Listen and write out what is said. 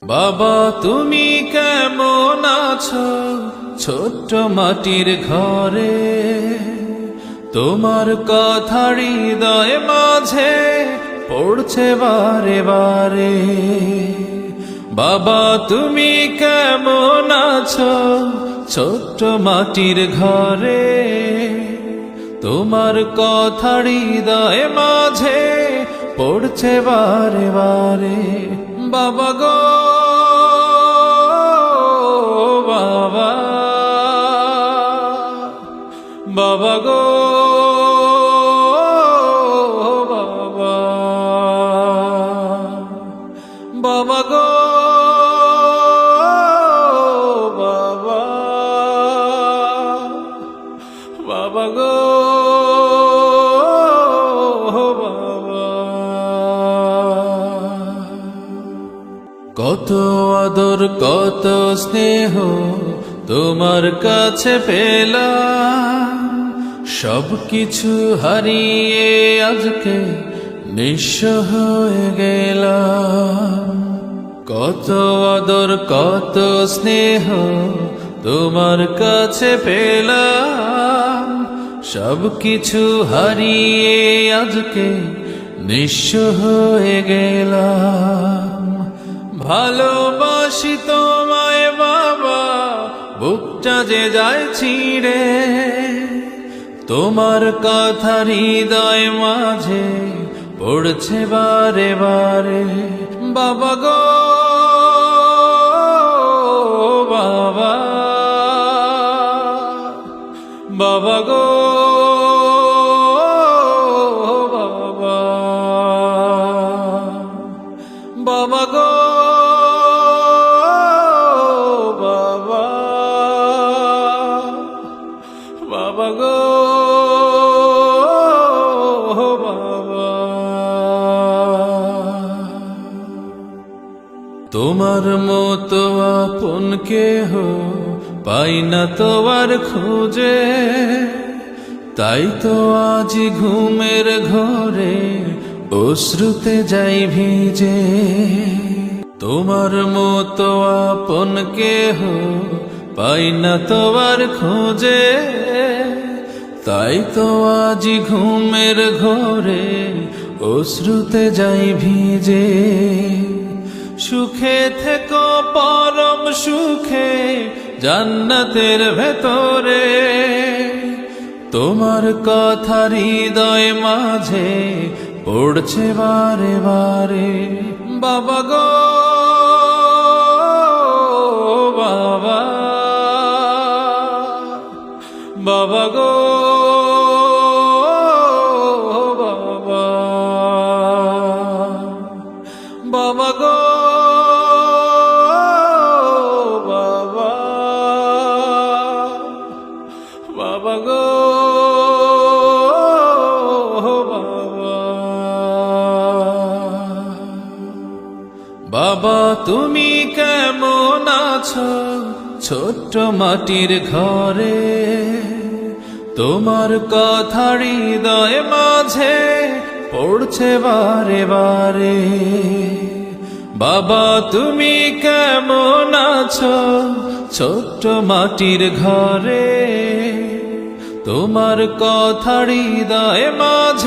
বাবা তুমি কেমন আছো ছোট্ট মাটির ঘরে, তোমার কথা হৃদয় মাঝে পড়ছে বারে বারে। বাবা তুমি কেমন আছো ছোট্ট মাটির ঘরে, তোমার কথা হৃদয় মাঝে পড়ছে বারে বারে। বাবা গো বাবা, বাবা গো বাবা, বাবা গো বাবা, বাবা গো বাবা। কত আদর কত স্নেহ তোমার কাছে পেলাম, সবকিছু হারিয়ে আজকে নিঃস্ব হয়ে গেলাম। কত আদর কত স্নেহ তোমার কাছে পেলাম, সবকিছু হারিয়ে আজকে নিঃস্ব হয়ে গেলাম। ভালোবাসি তোমায় বাবা, বুকটা যে যায় ছিঁড়ে, তোমার কথা হৃদয় মাঝে পড়ছে বারে বারে। বাবা গো বাবা, বাবা গো বাবা, বাবা গো বাবা, বাবা গো বাবা। তোমার মতো আপন কেহ পাই না তোমার খোঁজে, তাই তো আজ ঘুমের ঘরে অশ্রুতে যাই ভিজে। তোমার মতো আপন কেহ পাই না তোমার খোঁজে, তাই তো আজ ঘুমের ঘরে অশ্রুতে যাই ভিজে। সুখে থেকো পরম সুখে জান্নাতের ভেতরে, তোমার কথা হৃদয় মাঝে পড়ছে বারে বারে। বাবা গো বাবা, বাবা গো বাবা, বাবা গো বাবা, বাবা গো বাবা। বাবা তুমি কেমন আছো ছোট্ট মাটির ঘরে, তোমার কথা হৃদয় মাঝে পড়ছে বারে বারে। বাবা তুমি কেমন আছো ছোট্ট মাটির ঘরে, তোমার কথা হৃদয় মাঝে